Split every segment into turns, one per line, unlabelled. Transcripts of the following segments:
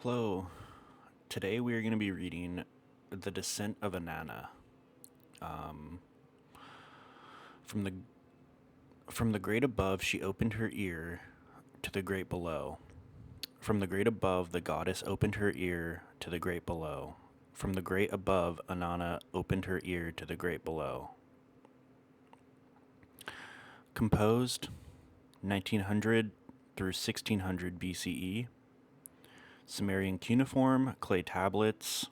Hello. Today we are going to be reading The Descent of Inanna. From the from the great above she opened her ear to the great below. From the great above the goddess opened her ear to the great below. From the great above Inanna opened her ear to the great below. Composed 1900 through 1600 BCE. Sumerian cuneiform, clay tablets,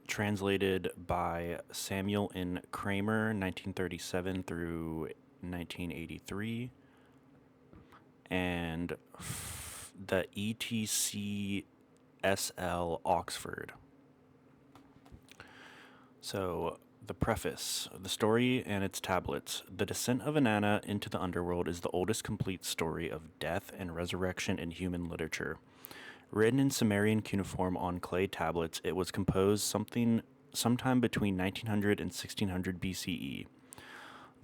translated by Samuel N. Kramer, 1937 through 1983, and the ETCSL Oxford. So, the preface, the story and its tablets. The Descent of Inanna into the Underworld is the oldest complete story of death and resurrection in human literature. Written in Sumerian cuneiform on clay tablets, it was composed sometime between 1900 and 1600 BCE,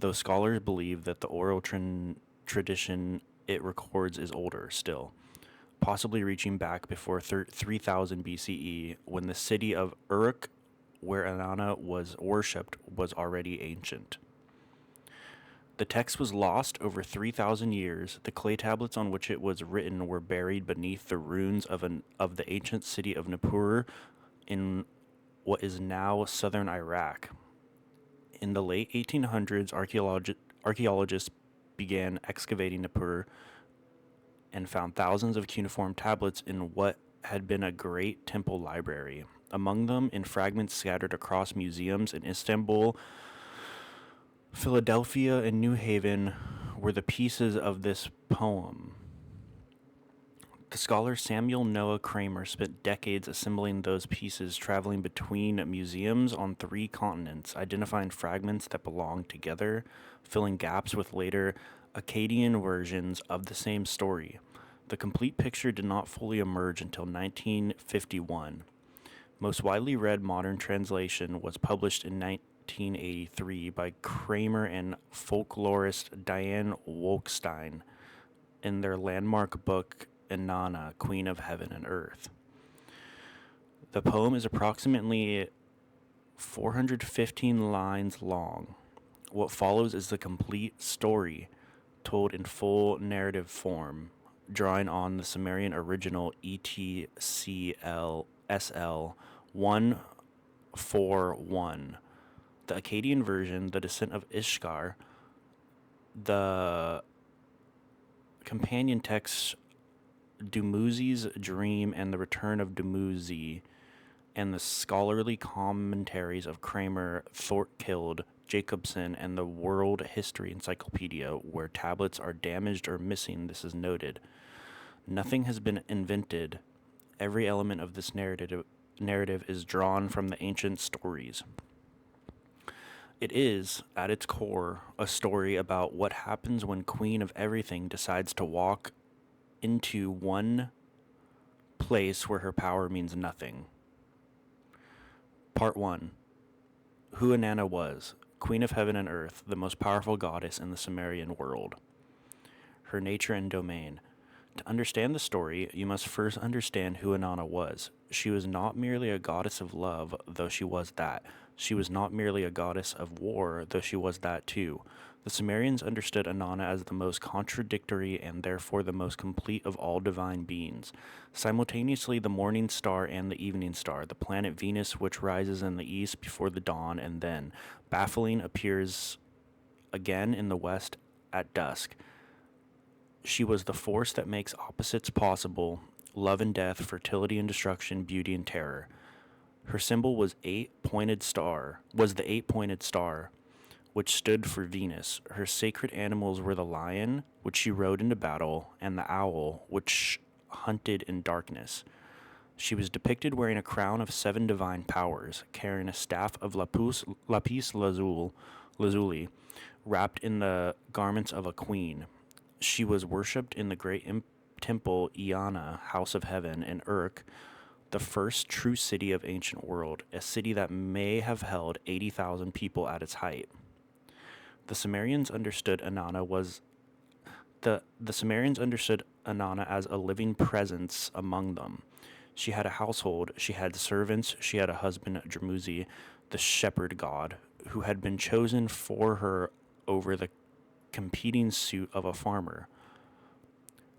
though scholars believe that the oral tradition it records is older still, possibly reaching back before 3000 BCE, when the city of Uruk, where Inanna was worshipped, was already ancient. The text was lost over 3,000 years. The clay tablets on which it was written were buried beneath the ruins of the ancient city of Nippur in what is now southern Iraq. In the late 1800s, archaeologists began excavating Nippur and found thousands of cuneiform tablets in what had been a great temple library. Among them, in fragments scattered across museums in Istanbul, Philadelphia, and New Haven, were the pieces of this poem. The scholar Samuel Noah Kramer spent decades assembling those pieces, traveling between museums on 3 continents, identifying fragments that belonged together, filling gaps with later Akkadian versions of the same story. The complete picture did not fully emerge until 1951. Most widely read modern translation was published in 1983 by Kramer and folklorist Diane Wolkstein in their landmark book Inanna, Queen of Heaven and Earth. The poem is approximately 415 lines long. What follows is the complete story, told in full narrative form, drawing on the Sumerian original ETCL SL 141. The Akkadian version, The Descent of Ishkar, the companion texts Dumuzi's Dream and the Return of Dumuzi, and the scholarly commentaries of Kramer, Thorkild, Jacobson, and the World History Encyclopedia, where tablets are damaged or missing, this is noted. Nothing has been invented. Every element of this narrative is drawn from the ancient stories. It is, at its core, a story about what happens when Queen of Everything decides to walk into one place where her power means nothing. Part 1. Who Inanna was, Queen of Heaven and Earth, the most powerful goddess in the Sumerian world. Her nature and domain. To understand the story, you must first understand who Inanna was. She was not merely a goddess of love, though she was that. She was not merely a goddess of war, though she was that too. The Sumerians understood Inanna as the most contradictory and therefore the most complete of all divine beings. Simultaneously, the morning star and the evening star, the planet Venus, which rises in the east before the dawn and then, baffling, appears again in the west at dusk. She was the force that makes opposites possible: love and death, fertility and destruction, beauty and terror. Her symbol was the eight-pointed star, which stood for Venus. Her sacred animals were the lion, which she rode into battle, and the owl, which hunted in darkness. She was depicted wearing a crown of 7 divine powers, carrying a staff of lapis lazuli, wrapped in the garments of a queen. She was worshipped in the great temple Inanna, House of Heaven, in Uruk, the first true city of ancient world, a city that may have held 80,000 people at its height. The Sumerians understood Inanna was The Sumerians understood Inanna as a living presence among them. She had a household, she had servants, she had a husband, Dumuzi, the shepherd god, who had been chosen for her over the competing suit of a farmer.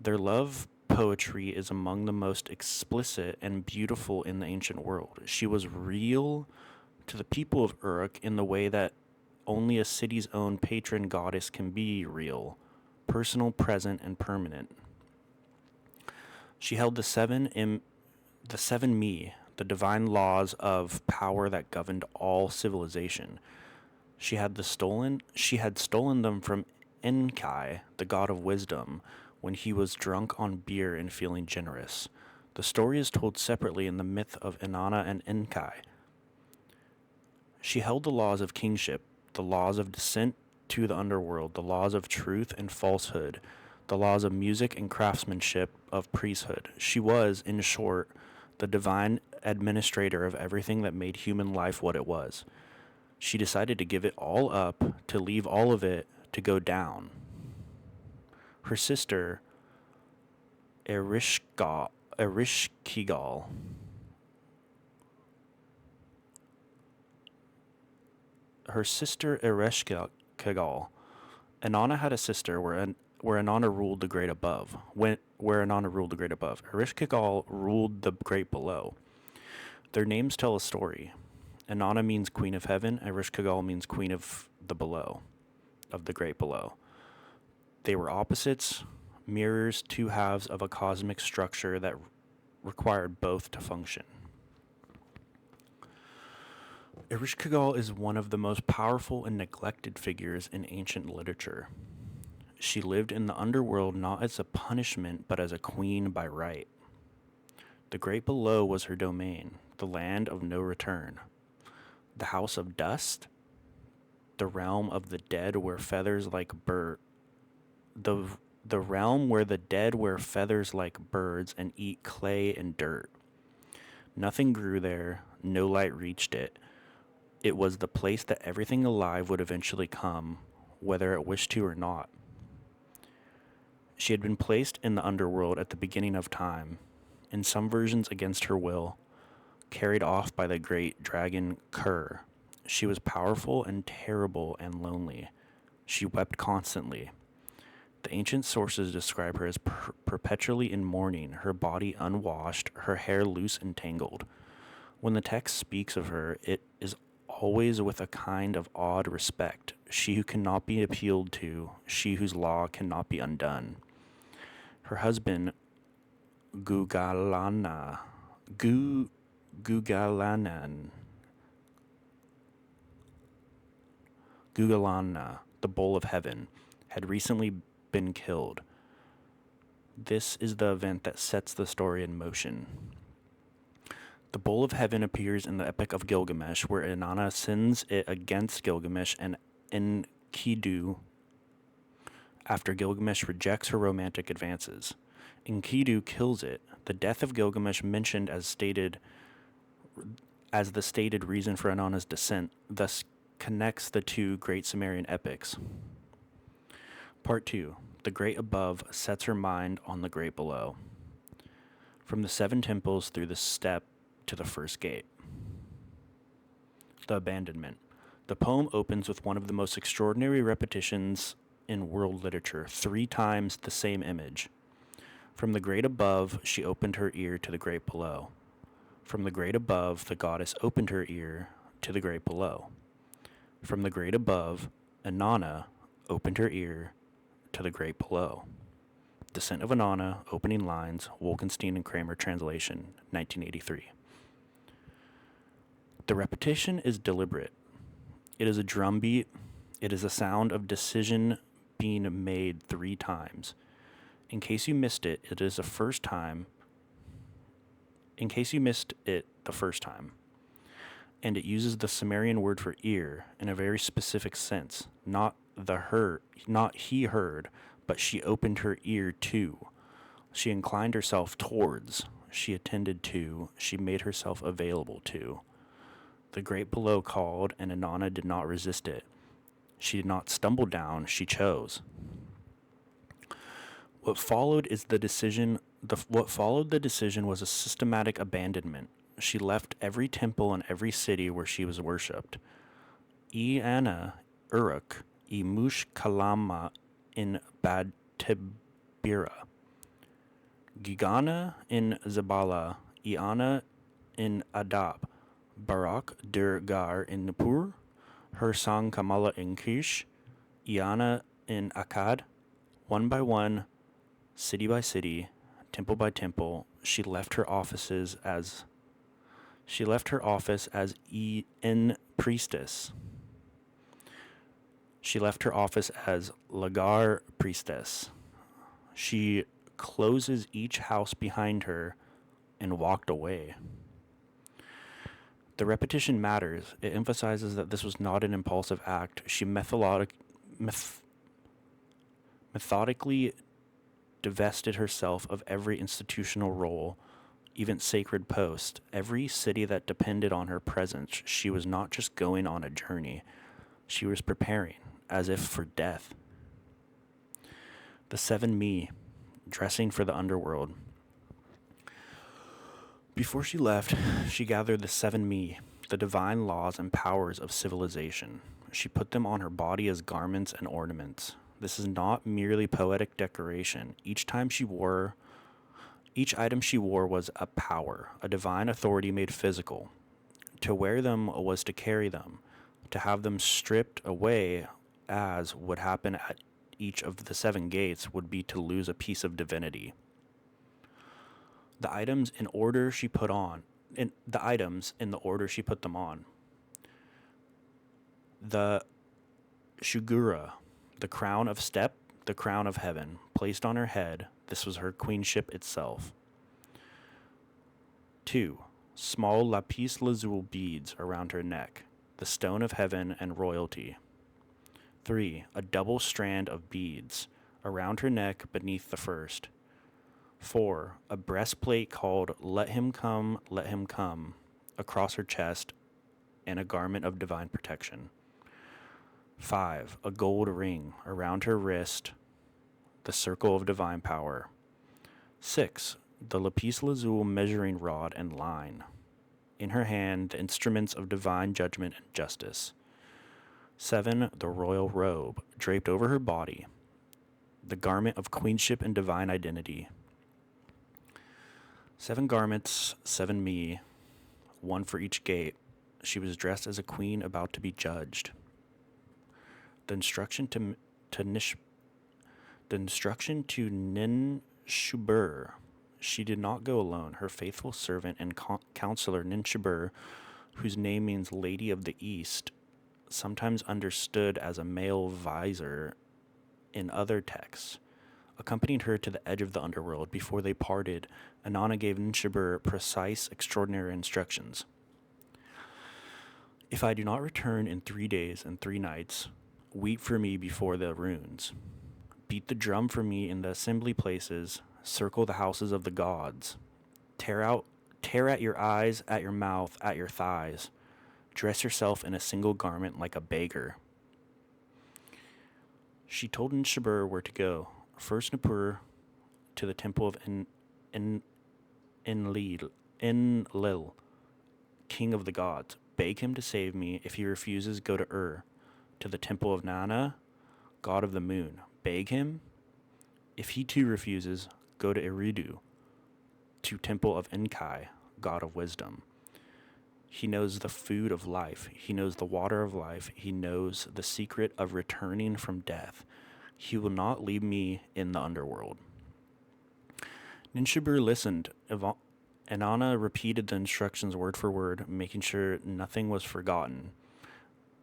Their love poetry is among the most explicit and beautiful in the ancient world. She was real to the people of Uruk in the way that only a city's own patron goddess can be real, personal, present, and permanent. She held the seven me, the divine laws of power that governed all civilization. She had stolen them from Enki, the god of wisdom, when he was drunk on beer and feeling generous. The story is told separately in the myth of Inanna and Enki. She held the laws of kingship, the laws of descent to the underworld, the laws of truth and falsehood, the laws of music and craftsmanship, of priesthood. She was, in short, the divine administrator of everything that made human life what it was. She decided to give it all up, to leave all of it, to go down. Her sister, Ereshkigal, Inanna had a sister where Inanna ruled the great above. Where Inanna ruled the great above. Ereshkigal ruled the great below. Their names tell a story. Inanna means queen of heaven. Ereshkigal means queen of the below, of the great below. They were opposites, mirrors, two halves of a cosmic structure that required both to function. Ereshkigal is one of the most powerful and neglected figures in ancient literature. She lived in the underworld not as a punishment, but as a queen by right. The great below was her domain, the land of no return. The house of dust, the realm of the dead where feathers like the realm where the dead wear feathers like birds and eat clay and dirt. Nothing grew there, no light reached it. It was the place that everything alive would eventually come, whether it wished to or not. She had been placed in the underworld at the beginning of time, in some versions against her will, carried off by the great dragon Kur. She was powerful and terrible and lonely. She wept constantly. The ancient sources describe her as perpetually in mourning, her body unwashed, her hair loose and tangled. When the text speaks of her, it is always with a kind of awed respect, she who cannot be appealed to, she whose law cannot be undone. Her husband, Gugalanan, the bull of heaven, had recently been killed. This is the event that sets the story in motion. The bull of heaven appears in the Epic of Gilgamesh, where Inanna sends it against Gilgamesh and Enkidu after Gilgamesh rejects her romantic advances. Enkidu kills it, the death of Gilgamesh mentioned as the stated reason for Inanna's descent, thus connects the two great Sumerian epics. Part 2. The great above sets her mind on the great below. From the 7 temples through the steppe to the first gate. The abandonment. The poem opens with one of the most extraordinary repetitions in world literature, 3 times the same image. From the great above, she opened her ear to the great below. From the great above, the goddess opened her ear to the great below. From the great above, Inanna opened her ear to the great below. Descent of Inanna, opening lines, Wolkenstein and Kramer translation, 1983. The repetition is deliberate. It is a drumbeat. It is a sound of decision being made 3 times. In case you missed it, it is the first time. In case you missed it the first time. And it uses the Sumerian word for ear in a very specific sense. Not he heard, but she opened her ear to. She inclined herself towards. She attended to. She made herself available to. The great below called, and Inanna did not resist it. She did not stumble down, she chose. What followed the decision was a systematic abandonment. She left every temple and every city where she was worshipped. Anna Uruk, Mush Kalama in Bad Tibira, Gigana in Zabala, Iana in Adab, Barak Durgar in Nippur, Hersang Kamala in Kish, Iana in Akkad. One by one, city by city, temple by temple, she left her office as En priestess. She left her office as Lagar priestess. She closes each house behind her and walked away. The repetition matters. It emphasizes that this was not an impulsive act. She methodically divested herself of every institutional role, even sacred post, every city that depended on her presence. She was not just going on a journey, she was preparing, as if for death. The 7 Me, dressing for the underworld. Before she left, she gathered the 7 Me, the divine laws and powers of civilization. She put them on her body as garments and ornaments. This is not merely poetic decoration. Each item she wore was a power, a divine authority made physical. To wear them was to carry them. To have them stripped away, as would happen at each of the 7 gates, would be to lose a piece of divinity. The items in the order she put them on. The Shugura, the crown of step, the crown of heaven, placed on her head. This was her queenship itself. 2. Small lapis lazuli beads around her neck, the stone of heaven and royalty. 3. A double strand of beads around her neck beneath the first. 4. A breastplate called Let Him Come, across her chest, and a garment of divine protection. 5. A gold ring around her wrist, the circle of divine power. 6. The lapis lazuli measuring rod and line. In her hand, the instruments of divine judgment and justice. 7. The royal robe draped over her body, the garment of queenship and divine identity. 7 garments, 7 Me, one for each gate. She was dressed as a queen about to be judged. The instruction to Ninshubur. She did not go alone. Her faithful servant and counselor Ninshubur, whose name means Lady of the East, sometimes understood as a male visor in other texts, accompanied her to the edge of the underworld. Before they parted, Inanna gave Ninshubur precise, extraordinary instructions. If I do not return in 3 days and 3 nights, weep for me before the runes. Beat the drum for me in the assembly places. Circle the houses of the gods. Tear at your eyes, at your mouth, at your thighs. Dress yourself in a single garment like a beggar. She told Ninshubur where to go. First Nippur, to the temple of Enlil, king of the gods. Beg him to save me. If he refuses, go to to the temple of Nana, god of the moon. Beg him. If he too refuses, go to Eridu, to temple of Enki, god of wisdom. He knows the food of life. He knows the water of life. He knows the secret of returning from death. He will not leave me in the underworld. Ninshubur listened. Inanna repeated the instructions word for word, making sure nothing was forgotten.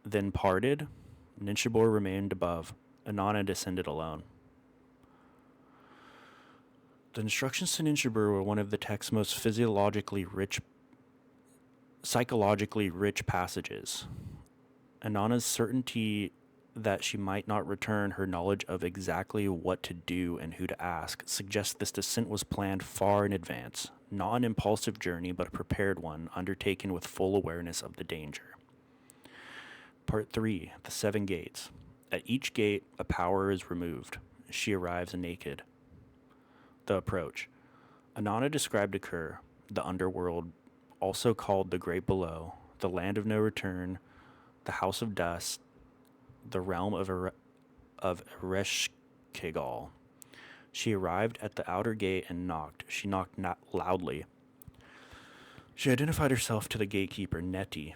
Then parted. Ninshubur remained above. Inanna descended alone. The instructions to Ninshubur were one of the text's most psychologically rich passages. Inanna's certainty that she might not return, her knowledge of exactly what to do and who to ask, suggests this descent was planned far in advance, not an impulsive journey, but a prepared one, undertaken with full awareness of the danger. Part 3. The 7 gates. At each gate, a power is removed. She arrives naked. the approach. Inanna described to Kerr the underworld, also called the Great Below, the Land of No Return, the House of Dust, the realm of Ereshkigal. She arrived at the outer gate and knocked. She knocked not loudly. She identified herself to the gatekeeper, Nettie.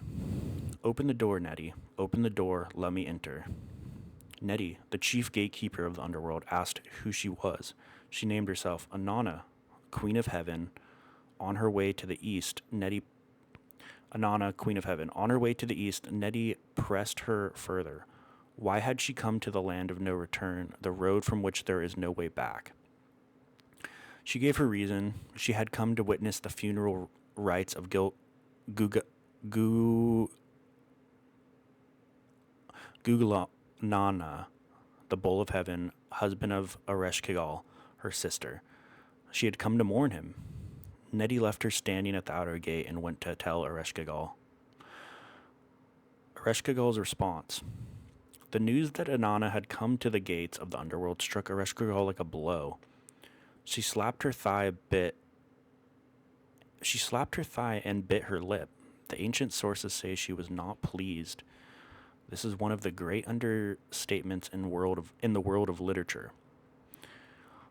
"Open the door, Nettie. Open the door. Let me enter." Nettie, the chief gatekeeper of the underworld, asked who she was. She named herself Inanna, Queen of Heaven. On her way to the east, Inanna, Queen of Heaven. On her way to the east, Nettie pressed her further. Why had she come to the land of no return, the road from which there is no way back? She gave her reason. She had come to witness the funeral rites of Gugulanana, the Bull of Heaven, husband of Ereshkigal, her sister. She had come to mourn him. Nettie left her standing at the outer gate and went to tell Ereshkigal. Ereshkigal's response. The news that Inanna had come to the gates of the underworld struck Ereshkigal like a blow. She slapped her thigh and bit her lip. The ancient sources say she was not pleased. This is one of the great understatements in the world of literature.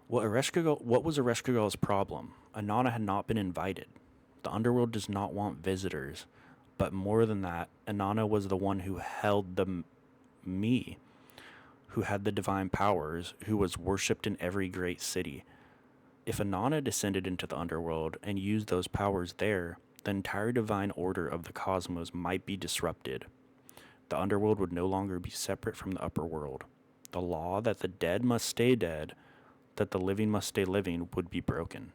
What was Ereshkigal's problem? Inanna had not been invited. The underworld does not want visitors. But more than that, Inanna was the one who held the me, who had the divine powers, who was worshipped in every great city. If Inanna descended into the underworld and used those powers there, the entire divine order of the cosmos might be disrupted. The underworld would no longer be separate from the upper world. The law that the dead must stay dead, that the living must stay living, would be broken.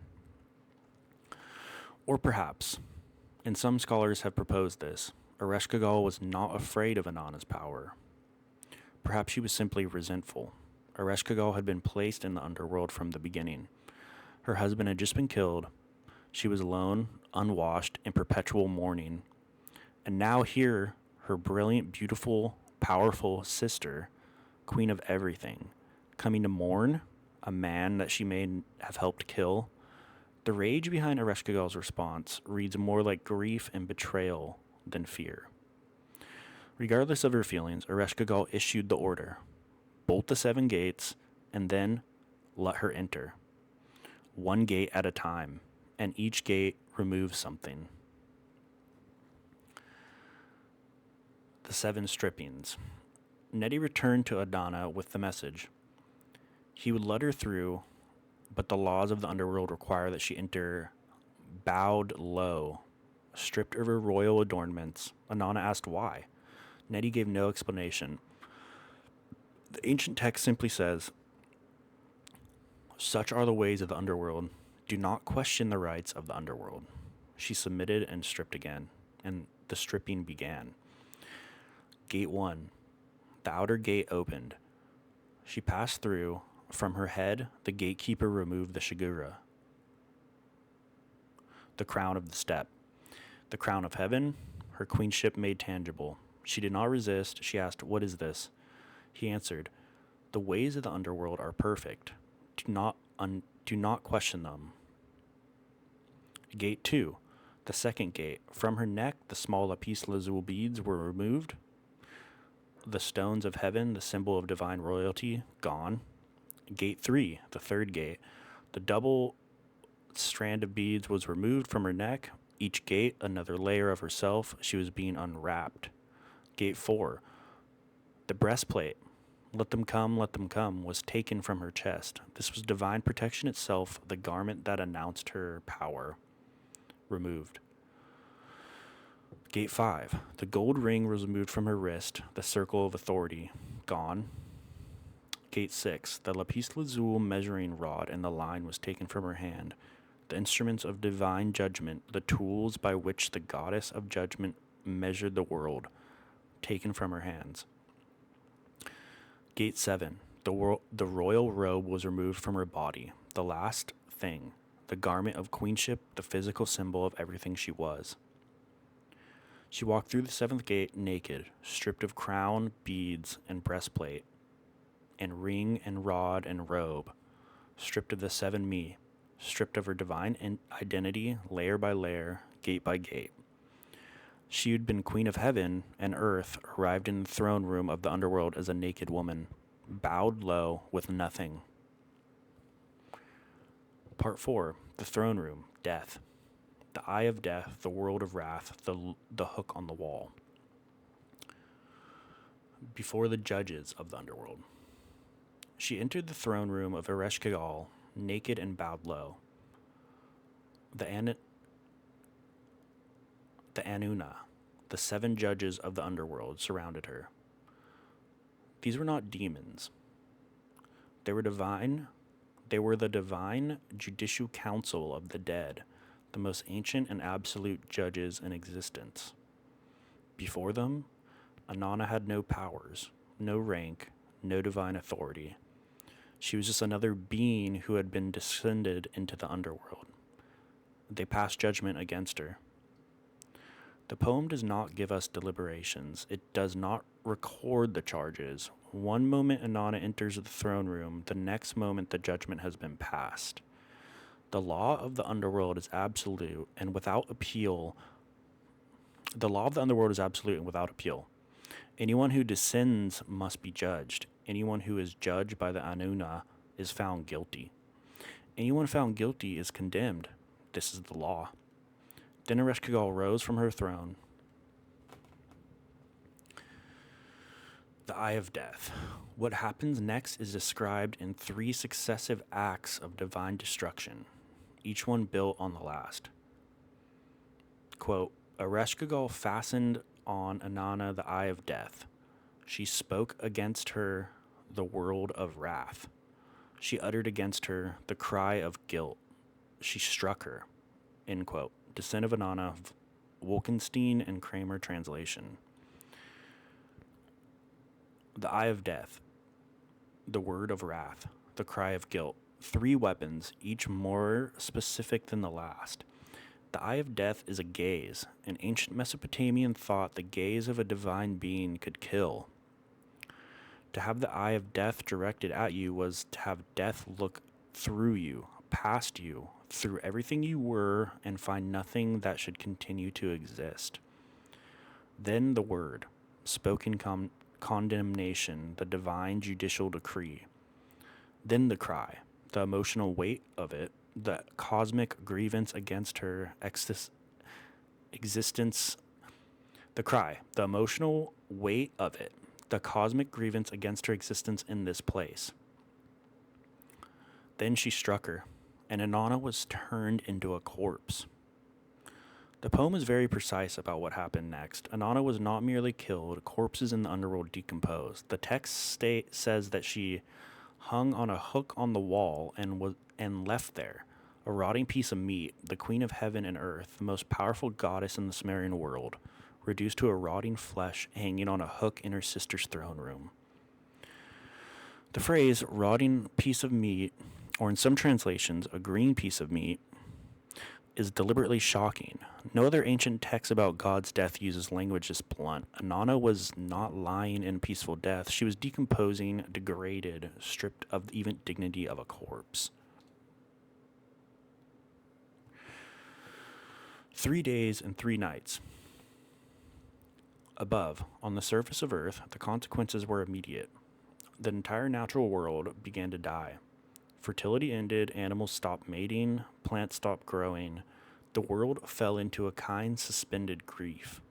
Or perhaps, and some scholars have proposed this, Ereshkigal was not afraid of Inanna's power. Perhaps she was simply resentful. Ereshkigal had been placed in the underworld from the beginning. Her husband had just been killed. She was alone, unwashed, in perpetual mourning. And now here, her brilliant, beautiful, powerful sister, queen of everything, coming to mourn a man that she may have helped kill. The rage behind Ereshkigal's response reads more like grief and betrayal than fear. Regardless of her feelings, Ereshkigal issued the order: bolt the 7 gates, and then let her enter. 1 gate at a time, and each gate removes something. The 7 strippings. Nettie returned to Inanna with the message. He would let her through, but the laws of the underworld require that she enter bowed low, stripped of her royal adornments. Inanna asked why. Nettie gave no explanation. The ancient text simply says, "Such are the ways of the underworld. Do not question the rights of the underworld." She submitted and stripped again, and the stripping began. Gate 1. The outer gate opened. She passed through. From her head, the gatekeeper removed the shigura, the crown of the step, the crown of heaven, her queenship made tangible. She did not resist. She asked, "What is this?" He answered, "The ways of the underworld are perfect. Do not question them." Gate 2, the second gate. From her neck, the small lapis lazuli beads were removed. The stones of heaven, the symbol of divine royalty, gone. Gate 3, the third gate. The double strand of beads was removed from her neck. Each gate, another layer of herself. She was being unwrapped. Gate 4, the breastplate. Let them come, was taken from her chest. This was divine protection itself, the garment that announced her power. Removed. Gate 5, the gold ring was removed from her wrist, the circle of authority, gone. Gate 6, the lapis lazuli measuring rod and the line was taken from her hand. The instruments of divine judgment, the tools by which the goddess of judgment measured the world, taken from her hands. Gate 7, the royal robe was removed from her body. The last thing, the garment of queenship, the physical symbol of everything she was. She walked through the 7th gate naked, stripped of crown, beads, and breastplate, and ring and rod and robe, stripped of the 7 me. stripped of her divine identity, layer by layer, gate by gate. She who'd been queen of heaven and earth arrived in the throne room of the underworld as a naked woman, bowed low with nothing. Part 4. The throne room, death. The eye of death, the world of wrath, the hook on the wall. Before the judges of the underworld. She entered the throne room of Ereshkigal, naked and bowed low. The Anuna, the 7 judges of the underworld, surrounded her. These were not demons. They were the divine judicial council of the dead, the most ancient and absolute judges in existence. Before them, Inanna had no powers, no rank, no divine authority. She was just another being who had been descended into the underworld. They passed judgment against her. The poem does not give us deliberations. It does not record the charges. One moment Inanna enters the throne room, the next moment the judgment has been passed. The law of the underworld is absolute and without appeal. The law of the underworld is absolute and without appeal. Anyone who descends must be judged. Anyone who is judged by the Anuna is found guilty. Anyone found guilty is condemned. This is the law. Then Ereshkigal rose from her throne. The eye of death. What happens next is described in 3 successive acts of divine destruction, each one built on the last. Quote, Ereshkigal fastened on Inanna the eye of death. She spoke against her the world of wrath. She uttered against her the cry of guilt. She struck her. End quote. Descent of Inanna, Wolkenstein and Kramer translation. The eye of death, the word of wrath, the cry of guilt. 3 weapons, each more specific than the last. The eye of death is a gaze. In ancient Mesopotamian thought, the gaze of a divine being could kill. To have the eye of death directed at you was to have death look through you, past you, through everything you were, and find nothing that should continue to exist. Then the word, spoken condemnation, the divine judicial decree. Then the cry, the emotional weight of it, the cosmic grievance against her existence. The cry, the emotional weight of it, the cosmic grievance against her existence in this place. Then she struck her, and Inanna was turned into a corpse. The poem is very precise about what happened next. Inanna was not merely killed, corpses in the underworld decomposed. The text says that she hung on a hook on the wall and left there, a rotting piece of meat, the queen of heaven and earth, the most powerful goddess in the Sumerian world, reduced to a rotting flesh hanging on a hook in her sister's throne room. The phrase rotting piece of meat, or in some translations, a green piece of meat, is deliberately shocking. No other ancient text about God's death uses language this blunt. Inanna was not lying in peaceful death. She was decomposing, degraded, stripped of the even dignity of a corpse. 3 days and 3 nights. Above, on the surface of Earth, the consequences were immediate. The entire natural world began to die. Fertility ended, animals stopped mating, plants stopped growing. The world fell into a kind suspended grief.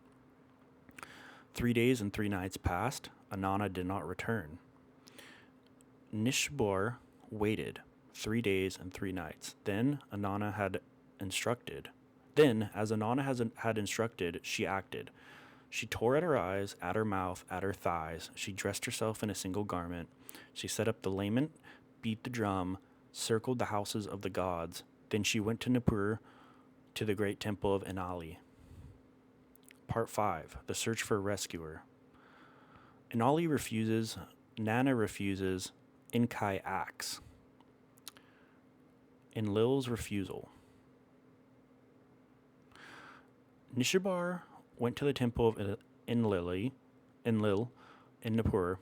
3 days and 3 nights passed. Inanna did not return. Nishbor waited 3 days and 3 nights. Then, as Inanna had instructed, she acted. She tore at her eyes, at her mouth, at her thighs. She dressed herself in a single garment. She set up the lament, beat the drum, circled the houses of the gods. Then she went to Nippur, to the great temple of Enali. Part 5. The search for a rescuer. Enali refuses. Nana refuses. Enki acts. Enlil's refusal. Nishabar went to the temple of Enlil in Nippur,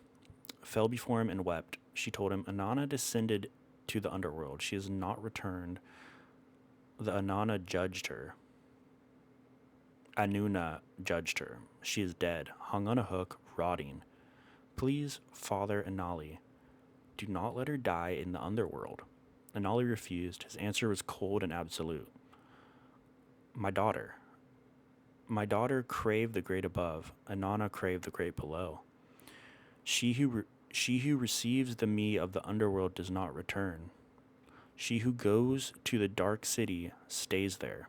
fell before him and wept. She told him, Inanna descended to the underworld. She has not returned. The Anana judged her. Anuna judged her. She is dead, hung on a hook, rotting. Please, Father Anali, do not let her die in the underworld. Anali refused. His answer was cold and absolute. My daughter. My daughter craved the great above. Anana craved the great below. She who receives the me of the underworld does not return. She who goes to the dark city stays there.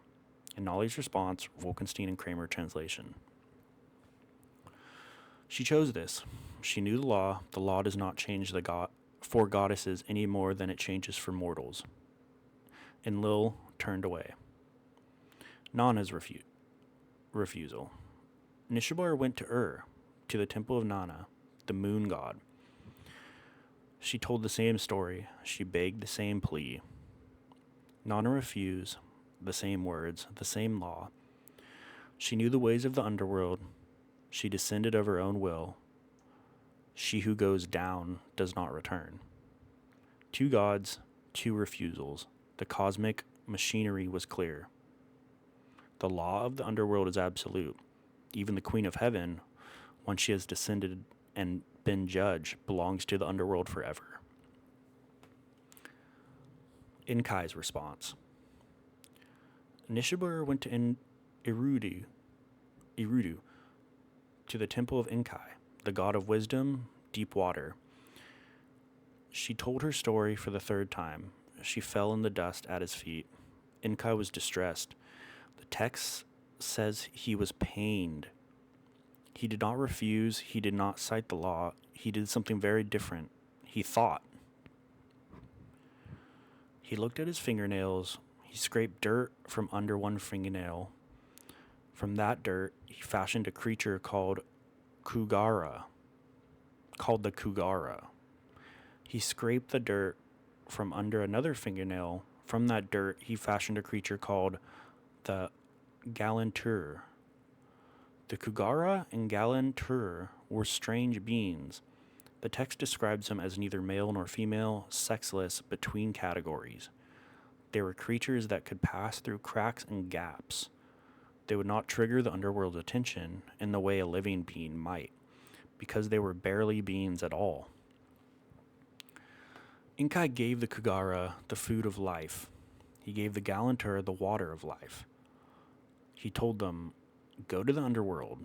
Anali's response, Wolkenstein and Kramer translation. She chose this. She knew the law. The law does not change for goddesses any more than it changes for mortals. And Lil turned away. Nana's refusal. Nishabar went to to the temple of Nana, the moon god. She told the same story. She begged the same plea. Nana refused, the same words, the same law. She knew the ways of the underworld. She descended of her own will. She who goes down does not return. 2 gods, 2 refusals. The cosmic machinery was clear. The law of the underworld is absolute. Even the Queen of Heaven, once she has descended and been judged, belongs to the underworld forever. Enkai's response. Nishabur went to Irudu, to the temple of Enki, the god of wisdom, deep water. She told her story for the 3rd time. She fell in the dust at his feet. Enki was distressed. The text says he was pained. He did not refuse. He did not cite the law. He did something very different. He thought. He looked at his fingernails. He scraped dirt from under one fingernail. From that dirt, he fashioned a creature called the Kugara. He scraped the dirt from under another fingernail. From that dirt, he fashioned a creature called the Galantur. The Kugara and Galantur were strange beings. The text describes them as neither male nor female, sexless, between categories. They were creatures that could pass through cracks and gaps. They would not trigger the underworld's attention in the way a living being might, because they were barely beings at all. Enki gave the Kugara the food of life. He gave the Galantur the water of life. He told them, go to the underworld.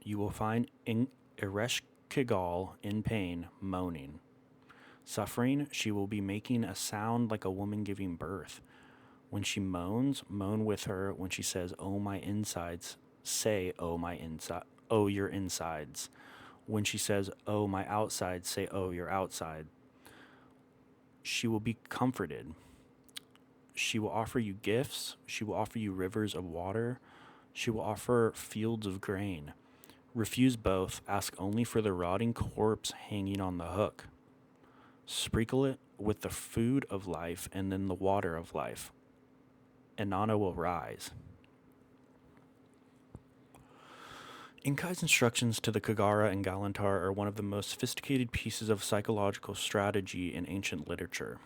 You will find Ereshkigal in pain, moaning. Suffering, she will be making a sound like a woman giving birth. When she moans, moan with her. When she says, oh, my insides, say, oh, your insides. When she says, oh, my outside, say, oh, your outside. She will be comforted. She will offer you gifts. She will offer you rivers of water. She will offer fields of grain. Refuse both. Ask only for the rotting corpse hanging on the hook. Sprinkle it with the food of life and then the water of life. Inanna will rise. Enkai's instructions to the Kugara and Galantar are one of the most sophisticated pieces of psychological strategy in ancient literature.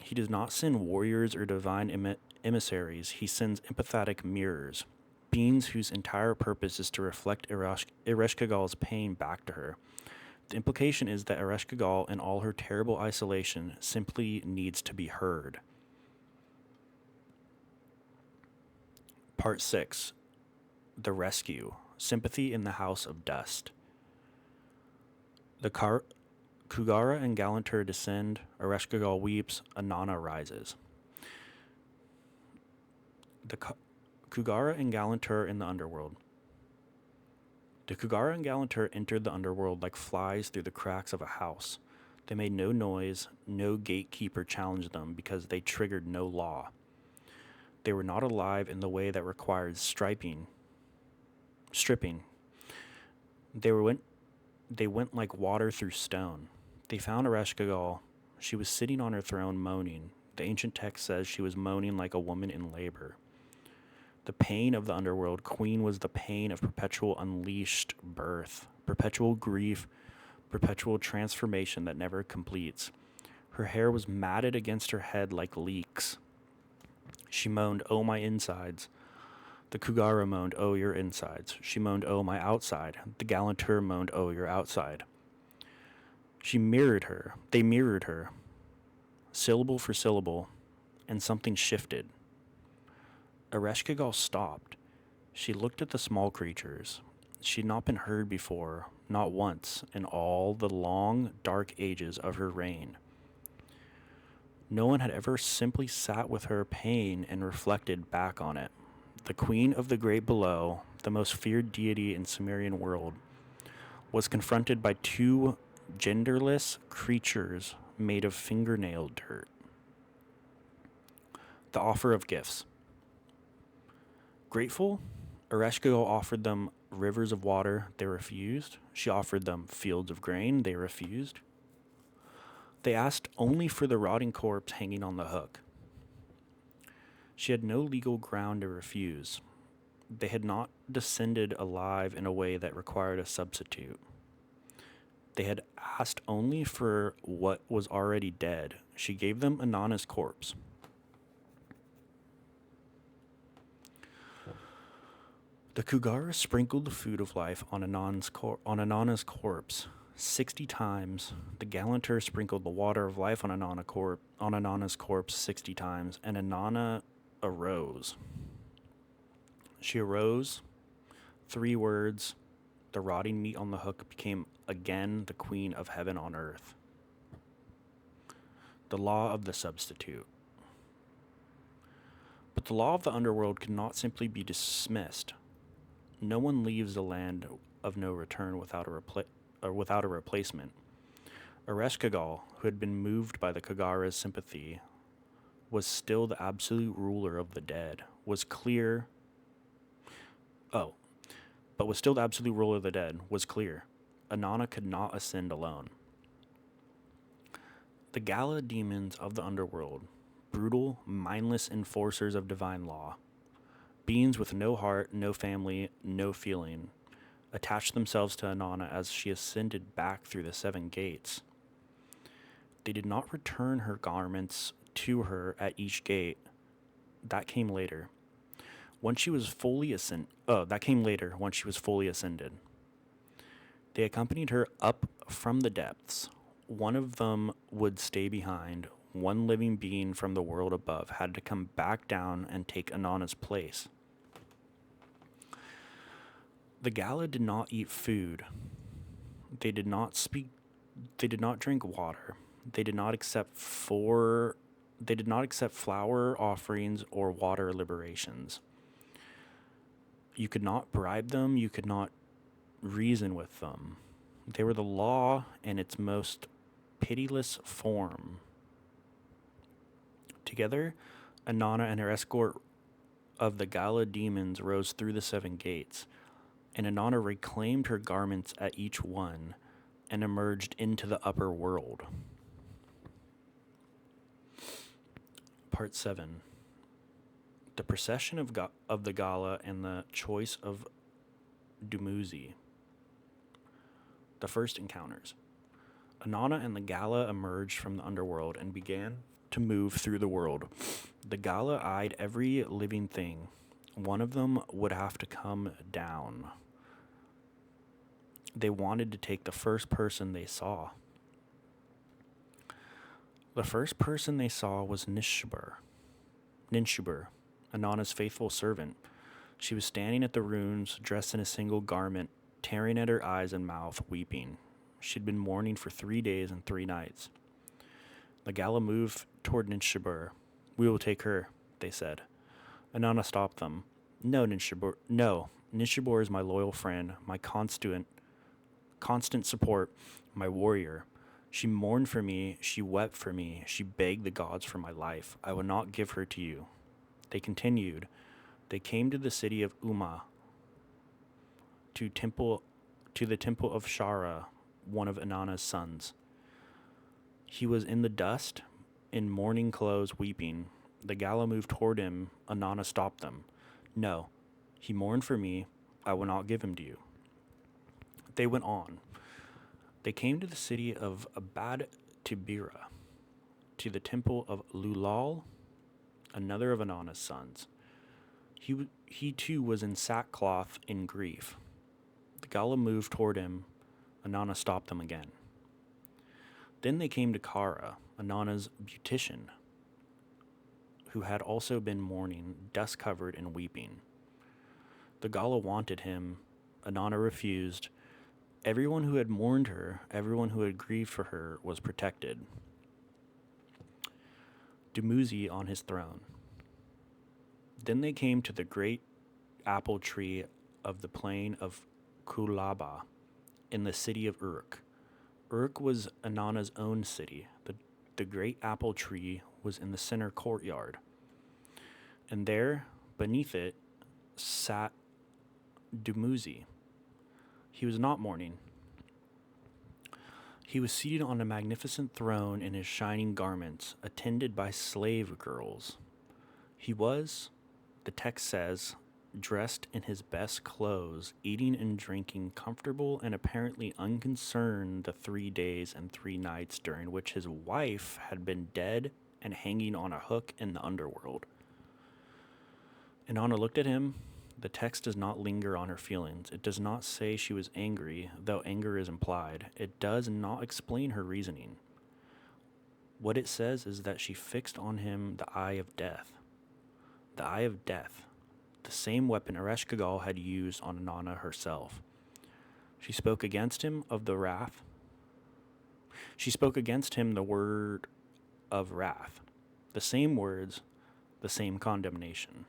He does not send warriors or divine emissaries. He sends empathetic mirrors, beings whose entire purpose is to reflect Ereshkigal's pain back to her. The implication is that Ereshkigal, in all her terrible isolation, simply needs to be heard. Part 6. The Rescue. Sympathy in the House of Dust. The Kugara and Galantur descend. Ereshkigal weeps. Inanna rises. The Kugara and Galantur in the underworld. The Kugara and Galantur entered the underworld like flies through the cracks of a house. They made no noise. No gatekeeper challenged them because they triggered no law. They were not alive in the way that required stripping. They went like water through stone. They found Ereshkigal. She was sitting on her throne moaning. The ancient text says she was moaning like a woman in labor. The pain of the underworld queen was the pain of perpetual unleashed birth, perpetual grief, perpetual transformation that never completes. Her hair was matted against her head like leeks. She moaned, "Oh, my insides." The Kugara moaned, "Oh, your insides." She moaned, "Oh, my outside." The Galantur moaned, "Oh, your outside." She mirrored her. They mirrored her, syllable for syllable, and something shifted. Ereshkigal stopped. She looked at the small creatures. She had not been heard before, not once, in all the long, dark ages of her reign. No one had ever simply sat with her pain and reflected back on it. The queen of the great below, the most feared deity in Sumerian world, was confronted by two genderless creatures made of fingernail dirt. The offer of gifts. Grateful, Ereshkigal offered them rivers of water. They refused. She offered them fields of grain. They refused. They asked only for the rotting corpse hanging on the hook. She had no legal ground to refuse. They had not descended alive in a way that required a substitute. They had asked only for what was already dead. She gave them Inanna's corpse. The Kugara sprinkled the food of life on Inanna's corpse 60 times. The Galantur sprinkled the water of life on Inanna's corpse 60 times, and Inanna arose. She arose. 3 words. The rotting meat on the hook became again the queen of heaven on earth. The law of the substitute. But the law of the underworld could not simply be dismissed. No one leaves the land of no return without a replacement. Ereshkigal, who had been moved by the Kagara's sympathy, was still the absolute ruler of the dead. Was clear. Inanna could not ascend alone. The Gala demons of the underworld, brutal, mindless enforcers of divine law, beings with no heart, no family, no feeling, attached themselves to Inanna as she ascended back through the 7 gates. They did not return her garments to her at each gate. That came later. Once she was fully ascended. They accompanied her up from the depths. One of them would stay behind. One living being from the world above had to come back down and take Inanna's place. The Gala did not eat food. They did not speak. They did not drink water. They did not accept flower offerings or water liberations. You could not bribe them. You could not reason with them. They were the law in its most pitiless form. Together, Inanna and her escort of the Gala demons rose through the 7 gates, and Inanna reclaimed her garments at each one and emerged into the upper world. Part 7. The procession of the Gala and the choice of Dumuzi. The first encounters. Inanna and the Gala emerged from the underworld and began to move through the world. The Gala eyed every living thing. One of them would have to come down. They wanted to take the first person they saw. The first person they saw was Ninshubur, Inanna's faithful servant. She was standing at the ruins, dressed in a single garment, tearing at her eyes and mouth, weeping. She'd been mourning for 3 days and 3 nights. The Gala moved toward Ninshubur. "We will take her," they said. Inanna stopped them. No. Ninshubur is my loyal friend, my constant support, my warrior. She mourned for me, she wept for me, she begged the gods for my life. I will not give her to you." They continued. They came to the city of Umma, to the temple of Shara, one of Inanna's sons. He was in the dust, in mourning clothes, weeping. The Gala moved toward him. Inanna stopped them. "No, he mourned for me. I will not give him to you." They went on. They came to the city of Abad Tibira, to the temple of Lulal, another of Inanna's sons. He too was in sackcloth in grief. The Gala moved toward him. Inanna stopped them again. Then they came to Kara, Inanna's beautician, who had also been mourning, dust-covered and weeping. The Gala wanted him. Inanna refused. Everyone who had mourned her, everyone who had grieved for her, was protected. Dumuzi on his throne. Then they came to the great apple tree of the plain of Kulaba in the city of Uruk. Uruk was Inanna's own city. The great apple tree was in the center courtyard. And there, beneath it, sat Dumuzi. He was not mourning. He was seated on a magnificent throne in his shining garments, attended by slave girls. He was, the text says, dressed in his best clothes, eating and drinking, comfortable and apparently unconcerned the 3 days and 3 nights during which his wife had been dead and hanging on a hook in the underworld. Inanna looked at him. The text does not linger on her feelings. It does not say she was angry, though anger is implied. It does not explain her reasoning. What it says is that she fixed on him the eye of death. The eye of death. The same weapon Ereshkigal had used on Inanna herself. She spoke against him of the wrath. She spoke against him the word of wrath. The same words, the same condemnation.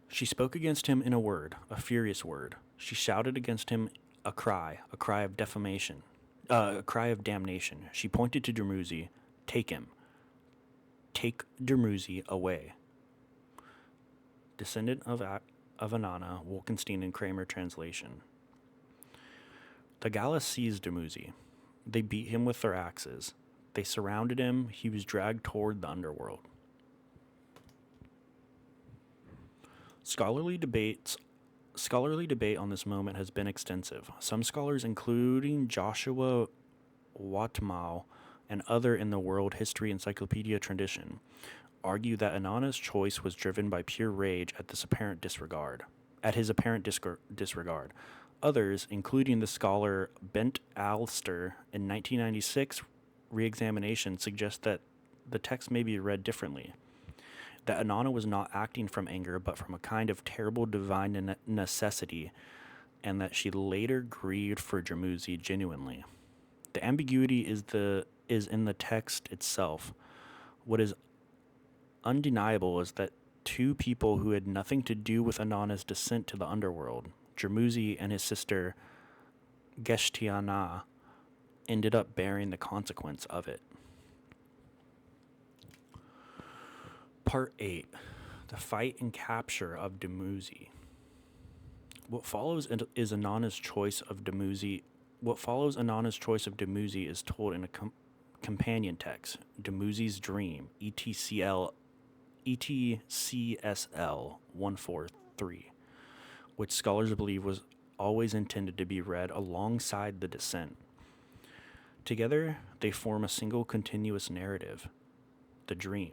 She spoke against him in a word, a furious word. She shouted against him a cry of defamation, a cry of damnation. She pointed to Dumuzi. Take him. Take Dumuzi away. Descendant of Inanna, Wolkenstein and Kramer translation. The Gala seized Dumuzi. They beat him with their axes. They surrounded him. He was dragged toward the underworld. Scholarly debate on this moment has been extensive. Some scholars, including Joshua Watmau and other in the World History Encyclopedia tradition, argue that Inanna's choice was driven by pure rage at his apparent disregard. Others, including the scholar Bent Alster in 1996 re-examination, suggest that the text may be read differently. That Inanna was not acting from anger, but from a kind of terrible divine necessity, and that she later grieved for Dumuzi genuinely. The ambiguity is in the text itself. What is undeniable is that 2 people who had nothing to do with Inanna's descent to the underworld, Dumuzi and his sister Geshtiana, ended up bearing the consequence of it. Part 8. The fight and capture of Dumuzi. What follows Inanna's choice of Dumuzi is told in a companion text, Dumuzi's Dream, ETCSL 143, which scholars believe was always intended to be read alongside the descent. Together, they form a single continuous narrative, the dream.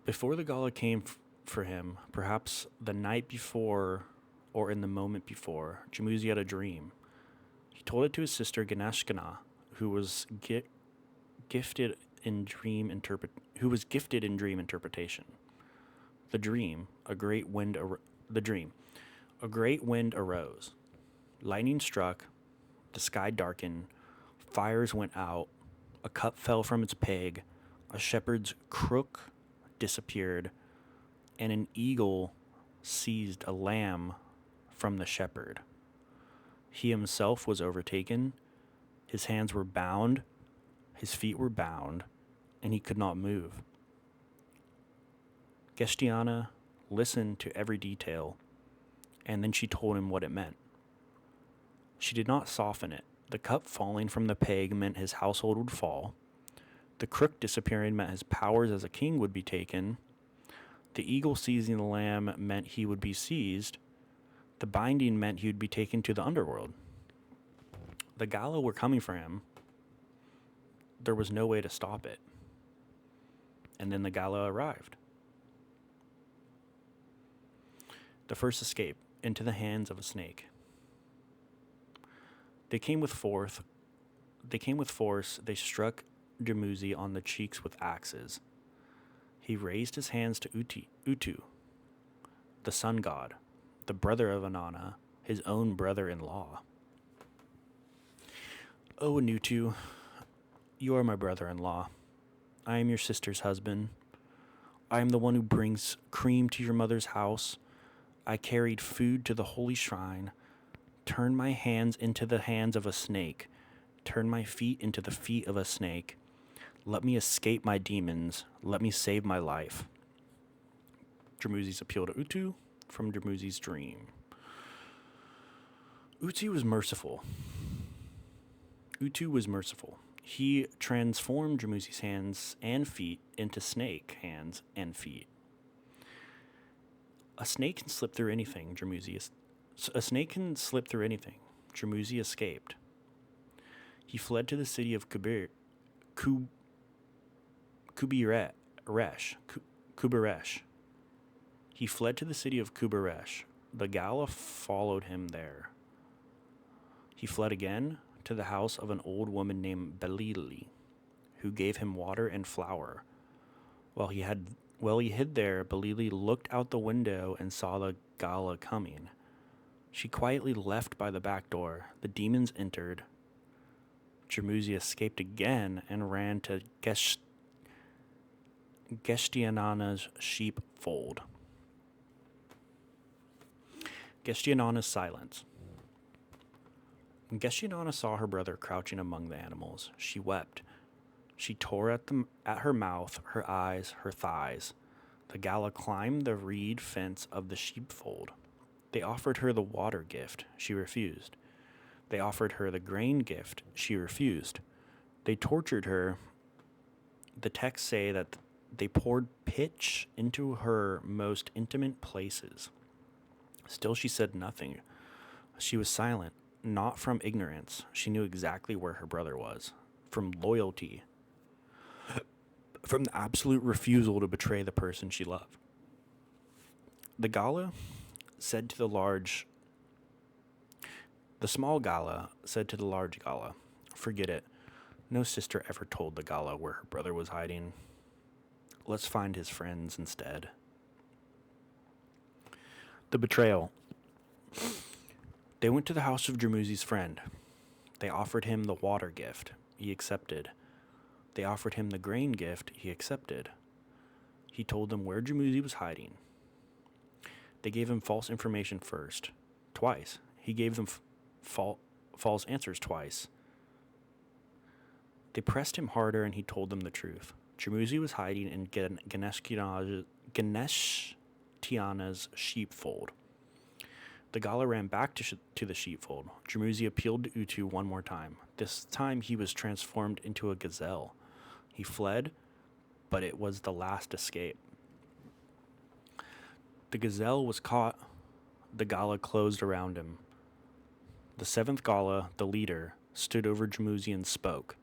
Before the Gala came for him, perhaps the night before or in the moment before, Dumuzi had a dream. He told it to his sister Ganeshkana, who was gifted in dream interpretation. A great wind arose. Lightning struck, the sky darkened, fires went out, a cup fell from its peg, a shepherd's crook disappeared, and an eagle seized a lamb from the shepherd. He himself was overtaken, his hands were bound, his feet were bound, and he could not move. Geshtiana listened to every detail, and then she told him what it meant. She did not soften it. The cup falling from the peg meant his household would fall. The crook disappearing meant his powers as a king would be taken. The eagle seizing the lamb meant he would be seized. The binding meant he would be taken to the underworld. The Gala were coming for him. there was no way to stop it. And then the Gala arrived. The first escape into the hands of a snake. They came with force. They struck Dumuzi on the cheeks with axes. He raised his hands to Utu, the sun god, the brother of Inanna, his own brother-in-law. "Oh, Utu, you are my brother-in-law. I am your sister's husband. I am the one who brings cream to your mother's house. I carried food to the holy shrine. Turn my hands into the hands of a snake. Turn my feet into the feet of a snake. Let me escape my demons. Let me save my life." Dumuzi's appeal to Utu from Dumuzi's dream. Utu was merciful. He transformed Dumuzi's hands and feet into snake hands and feet. A snake can slip through anything, Dumuzi escaped. He fled to the city of Kubaresh. He fled to the city of Kubaresh. The Gala followed him there. He fled again to the house of an old woman named Belili, who gave him water and flour. While he hid there, Belili looked out the window and saw the Gala coming. She quietly left by the back door. The demons entered. Dumuzi escaped again and ran to Geshtianana's sheepfold. Geshtianana's silence. When Geshtianana saw her brother crouching among the animals, she wept. She tore at her mouth, her eyes, her thighs. The Gala climbed the reed fence of the sheepfold. They offered her the water gift. She refused. They offered her the grain gift. She refused. They tortured her. The texts say that they poured pitch into her most intimate places. Still, she said nothing. She was silent, not from ignorance. She knew exactly where her brother was. From loyalty. From the absolute refusal to betray the person she loved. The small Gala said to the large Gala, "Forget it. No sister ever told the Gala where her brother was hiding. Let's find his friends instead." The betrayal. They went to the house of Dumuzi's friend. They offered him the water gift. He accepted. They offered him the grain gift. He accepted. He told them where Dumuzi was hiding. They gave him false information first. Twice. He gave them false answers twice. They pressed him harder and he told them the truth. Dumuzi was hiding in Geneshtiana's sheepfold. The Gala ran back to the sheepfold. Dumuzi appealed to Utu one more time. This time he was transformed into a gazelle. He fled, but it was the last escape. The gazelle was caught. The Gala closed around him. The seventh Gala, the leader, stood over Dumuzi and spoke.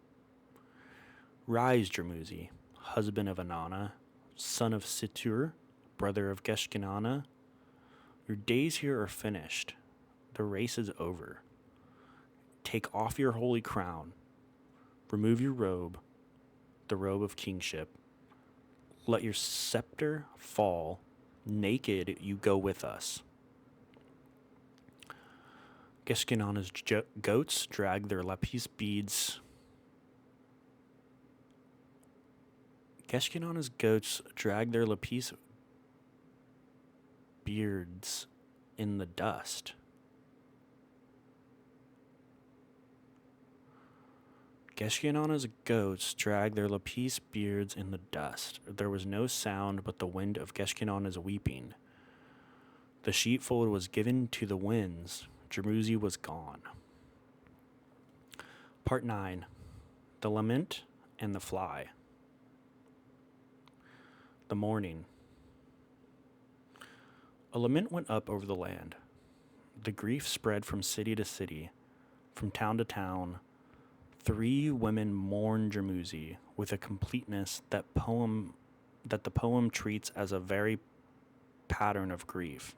"Rise, Dumuzi, husband of Inanna, son of Situr, brother of Geshtianana. Your days here are finished. The race is over. Take off your holy crown. Remove your robe, the robe of kingship. Let your scepter fall. Naked you go with us." Geshtianana's goats drag their lapis beads. Geshtianana's goats drag their lapis beards in the dust. Geshtianana's goats drag their lapis beards in the dust. There was no sound but the wind of Geshtianana's weeping. The sheepfold was given to the winds. Dumuzi was gone. Part 9. The Lament and the Fly. The morning. A lament went up over the land. The grief spread from city to city, from town to town. Three women mourn Dumuzi with a completeness that the poem treats as a very pattern of grief,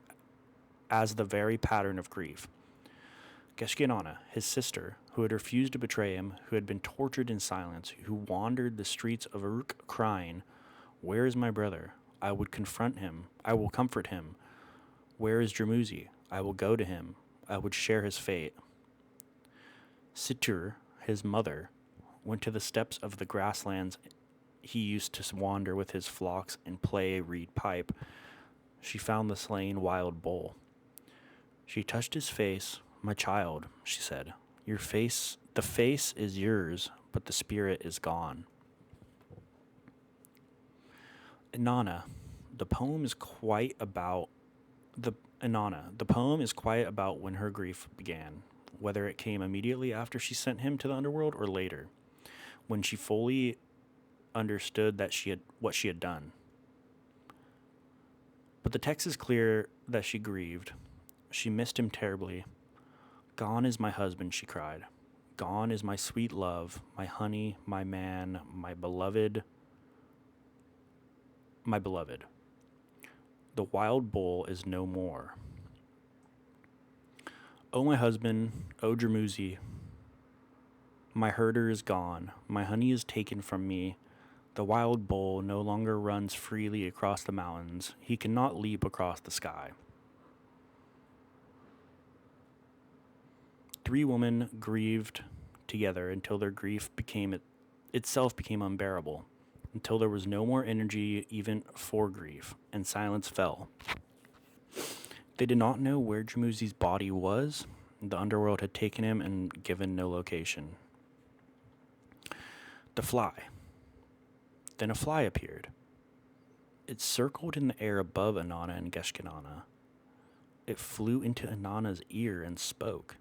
as the very pattern of grief. Geshkinana, his sister, who had refused to betray him, who had been tortured in silence, who wandered the streets of Uruk crying, "Where is my brother? I would confront him. I will comfort him. Where is Dumuzi? I will go to him. I would share his fate." Situr, his mother, went to the steppes of the grasslands he used to wander with his flocks and play a reed pipe. She found the slain wild bull. She touched his face. "My child," she said, the face is yours, but the spirit is gone." Inanna, the poem is quite about the poem is quiet about when her grief began, whether it came immediately after she sent him to the underworld or later, when she fully understood what she had done. But the text is clear that she grieved. She missed him terribly. "Gone is my husband," she cried. "Gone is my sweet love, my honey, my man, my beloved, my beloved. The wild bull is no more. O my husband, O Dumuzi, my herder is gone, my honey is taken from me. The wild bull no longer runs freely across the mountains. He cannot leap across the sky." Three women grieved together until their grief itself became unbearable, until there was no more energy even for grief, and silence fell. They did not know where Dumuzi's body was. The underworld had taken him and given no location. The fly. Then a fly appeared. It circled in the air above Inanna and Geshkinana. It flew into Inanna's ear and spoke.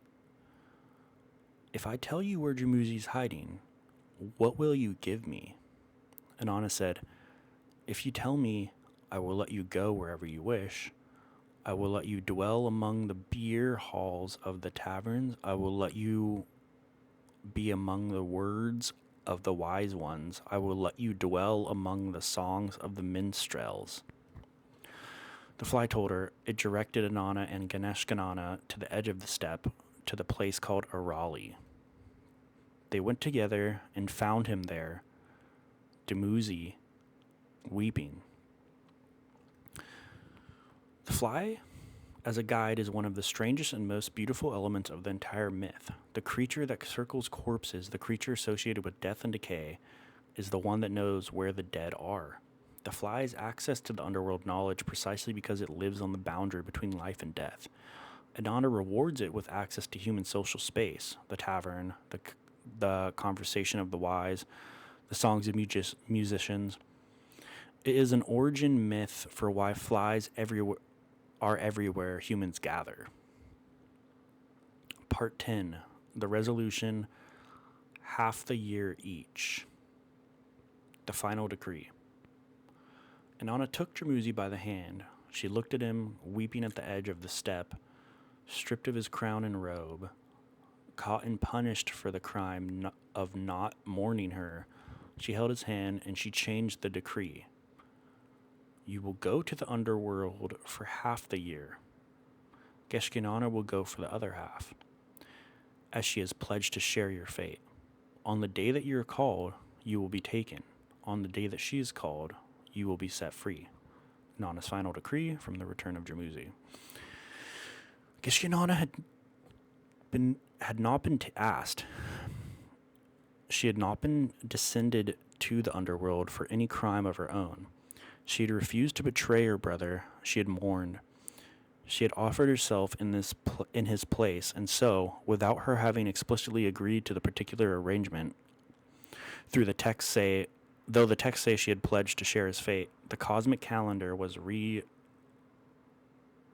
"If I tell you where Dumuzi's hiding, what will you give me?" Inanna said, "If you tell me, I will let you go wherever you wish. I will let you dwell among the beer halls of the taverns. I will let you be among the words of the wise ones. I will let you dwell among the songs of the minstrels." The fly told her. It directed Inanna and Ganeshkanana to the edge of the steppe, to the place called Arali. They went together and found him there, Dumuzi, weeping. The fly, as a guide, is one of the strangest and most beautiful elements of the entire myth. The creature that circles corpses, the creature associated with death and decay, is the one that knows where the dead are. The fly has access to the underworld knowledge precisely because it lives on the boundary between life and death. Inanna rewards it with access to human social space, the tavern, the conversation of the wise, the songs of musicians. It is an origin myth for why flies are everywhere humans gather. Part 10. The resolution, half the year each. The final decree. Inanna took Dumuzi by the hand. She looked at him, weeping at the edge of the steppe, stripped of his crown and robe, caught and punished for the crime of not mourning her. She held his hand and she changed the decree. "You will go to the underworld for half the year. Geshkinana will go for the other half, as she has pledged to share your fate. On the day that you are called, you will be taken. On the day that she is called, you will be set free." Inanna's final decree from the return of Dumuzi. Geshkinana had not been asked. She had not been descended to the underworld for any crime of her own. She had refused to betray her brother. She had mourned. She had offered herself in his place, and so, without her having explicitly agreed to the particular arrangement, though the texts say she had pledged to share his fate, the cosmic calendar was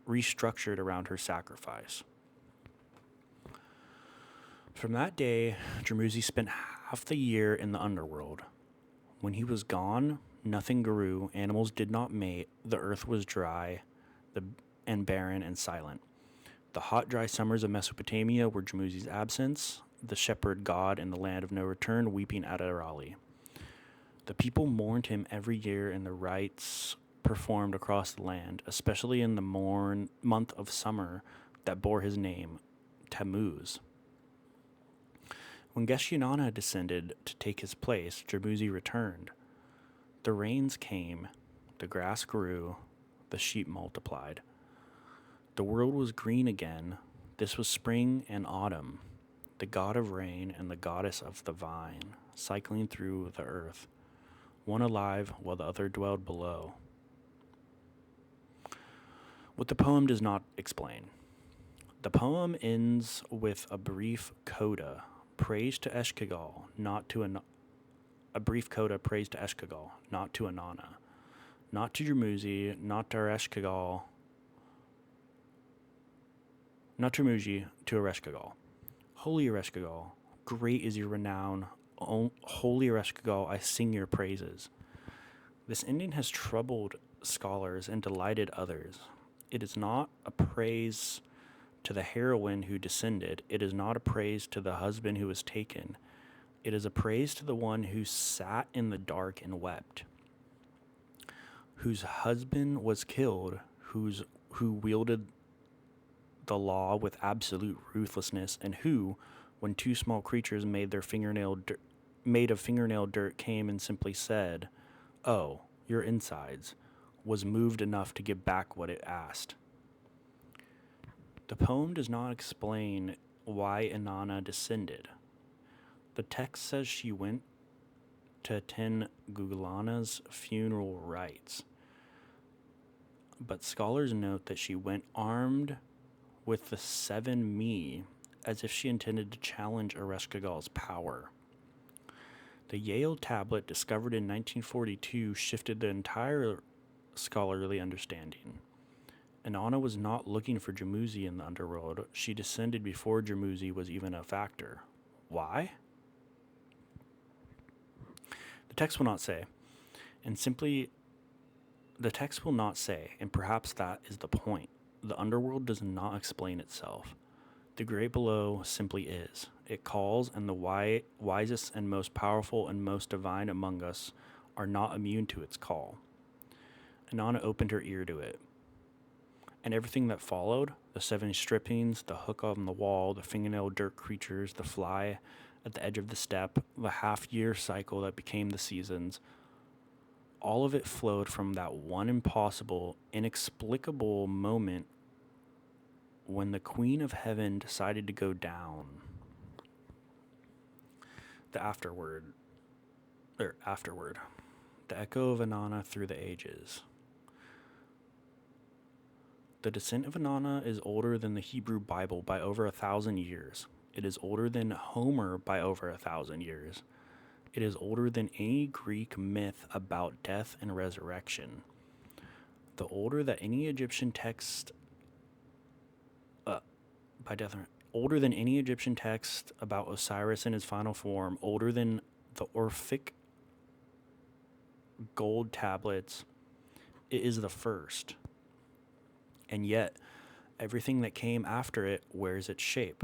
restructured around her sacrifice. From that day, Dumuzi spent half the year in the underworld. When he was gone, nothing grew, animals did not mate, the earth was dry and barren and silent. The hot, dry summers of Mesopotamia were Dumuzi's absence. the shepherd god in the land of no return, weeping at Arali. The people mourned him every year in the rites performed across the land, especially in the month of summer that bore his name, Tammuz. When Geshe-Inanna descended to take his place, Dumuzi returned. The rains came, the grass grew, the sheep multiplied. The world was green again. This was spring and autumn, the god of rain and the goddess of the vine, cycling through the earth, one alive while the other dwelled below. What the poem does not explain. The poem ends with a brief coda, praise to Ereshkigal, not to a brief coda, praise to Ereshkigal, not to Inanna, not to Dumuzi, not to Ereshkigal, not to Dumuzi, to Ereshkigal. Holy Ereshkigal, great is your renown. Holy Ereshkigal, I sing your praises. This ending has troubled scholars and delighted others. It is not a praise to the heroine who descended. It is not a praise to the husband who was taken. It is a praise to the one who sat in the dark and wept, whose husband was killed, who wielded the law with absolute ruthlessness, and who, when two small creatures made of fingernail dirt came and simply said, "Oh, your insides," was moved enough to give back what it asked. The poem does not explain why Inanna descended. The text says she went to attend Gugalana's funeral rites, but scholars note that she went armed with the 7 me, as if she intended to challenge Ereshkigal's power. The Yale tablet discovered in 1942 shifted the entire scholarly understanding. Inanna was not looking for Dumuzi in the underworld. She descended before Dumuzi was even a factor. Why? The text will not say, and perhaps that is the point. The underworld does not explain itself. The great below simply is. It calls, and the wisest and most powerful and most divine among us are not immune to its call. Inanna opened her ear to it. And everything that followed, the 7 strippings, the hook on the wall, the fingernail dirt creatures, the fly at the edge of the step, the half-year cycle that became the seasons, all of it flowed from that one impossible, inexplicable moment when the Queen of Heaven decided to go down. Afterward. The echo of Inanna through the ages. The Descent of Inanna is older than the Hebrew Bible by over 1,000 years. It is older than Homer by over 1,000 years. It is older than any Greek myth about death and resurrection. The older that any Egyptian text older than any Egyptian text about Osiris in his final form, older than the Orphic gold tablets. It is the first. And yet, everything that came after it wears its shape.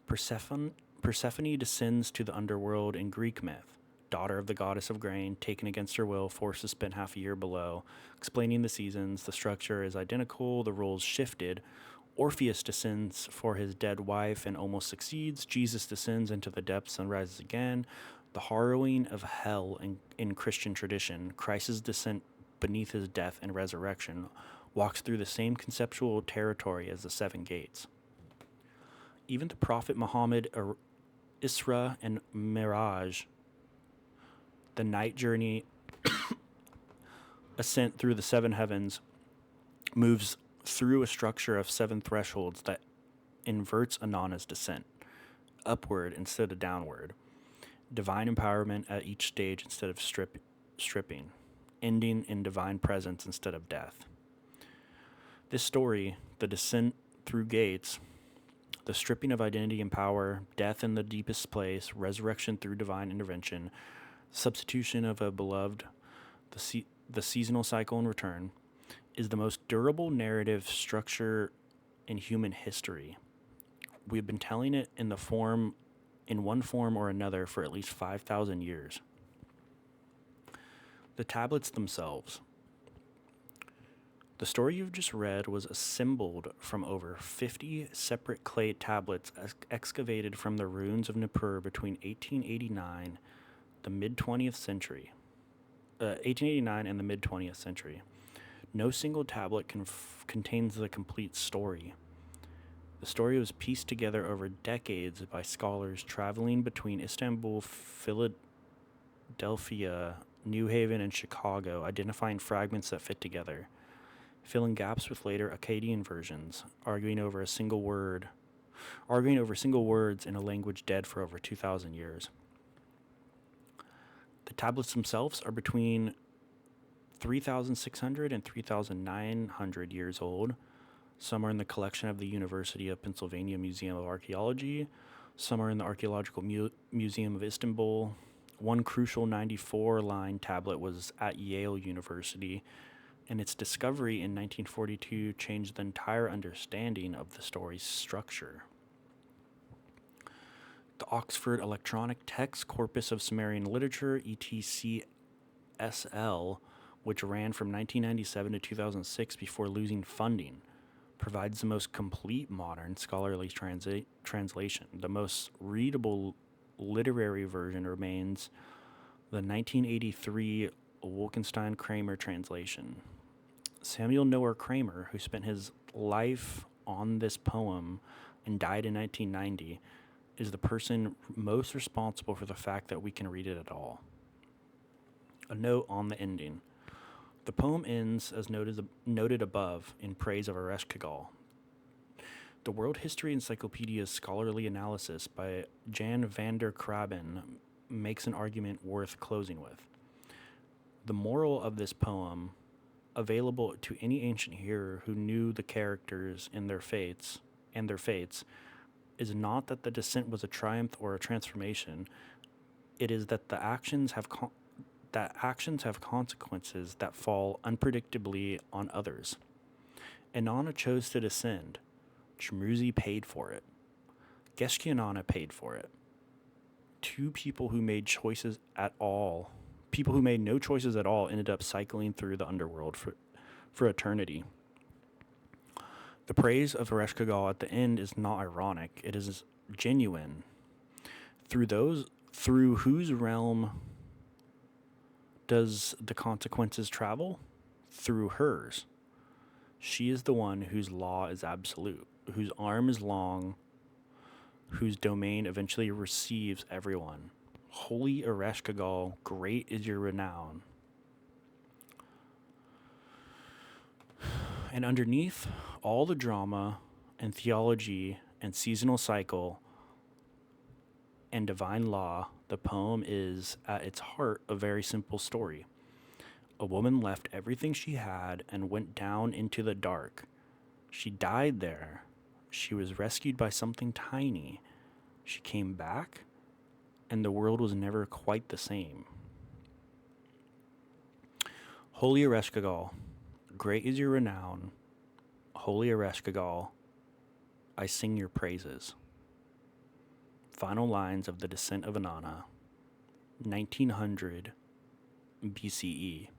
Persephone descends to the underworld in Greek myth. Daughter of the goddess of grain, taken against her will, forced to spend half a year below. Explaining the seasons, the structure is identical, the roles shifted. Orpheus descends for his dead wife and almost succeeds. Jesus descends into the depths and rises again. The harrowing of hell in Christian tradition, Christ's descent beneath his death and resurrection, walks through the same conceptual territory as the 7 gates. Even the Prophet Muhammad, Isra and Miraj, the night journey ascent through the 7 heavens, moves through a structure of 7 thresholds that inverts Inanna's descent, upward instead of downward, divine empowerment at each stage instead of stripping, ending in divine presence instead of death. This story, the descent through gates, the stripping of identity and power, death in the deepest place, resurrection through divine intervention, substitution of a beloved, the seasonal cycle and return, is the most durable narrative structure in human history. We've been telling it in one form or another for at least 5,000 years. The tablets themselves. The story you've just read was assembled from over 50 separate clay tablets excavated from the ruins of Nippur between 1889 the mid 20th century. 1889 and the mid 20th century. No single tablet contains the complete story. The story was pieced together over decades by scholars traveling between Istanbul, Philadelphia, New Haven, and Chicago, identifying fragments that fit together, filling gaps with later Akkadian versions, arguing over single words in a language dead for over 2,000 years. The tablets themselves are between 3,600 and 3,900 years old. Some are in the collection of the University of Pennsylvania Museum of Archaeology. Some are in the Archaeological Museum of Istanbul. One crucial 94-line tablet was at Yale University, and its discovery in 1942 changed the entire understanding of the story's structure. The Oxford Electronic Text Corpus of Sumerian Literature, ETCSL, which ran from 1997 to 2006 before losing funding, provides the most complete modern scholarly translation. The most readable literary version remains the 1983 Wolkenstein-Kramer translation. Samuel Noah Kramer, who spent his life on this poem and died in 1990, is the person most responsible for the fact that we can read it at all. A note on the ending. The poem ends, as noted above, in praise of Ereshkigal. The World History Encyclopedia's scholarly analysis by Jan van der Krabben makes an argument worth closing with. The moral of this poem, available to any ancient hearer who knew the characters and their fates, is not that the descent was a triumph or a transformation. It is that the actions have consequences that fall unpredictably on others. Inanna chose to descend. Dumuzi paid for it. Ereshkigal paid for it. Two people who made no choices at all, ended up cycling through the underworld for eternity. The praise of Ereshkigal at the end is not ironic. It is genuine. Through whose realm does the consequences travel? Through hers. She is the one whose law is absolute, whose arm is long, whose domain eventually receives everyone. Holy Ereshkigal, great is your renown. And underneath all the drama and theology and seasonal cycle and divine law, the poem is, at its heart, a very simple story. A woman left everything she had and went down into the dark. She died there. She was rescued by something tiny. She came back, and the world was never quite the same. Holy Ereshkigal, great is your renown. Holy Ereshkigal, I sing your praises. Final lines of the Descent of Inanna, 1900 BCE.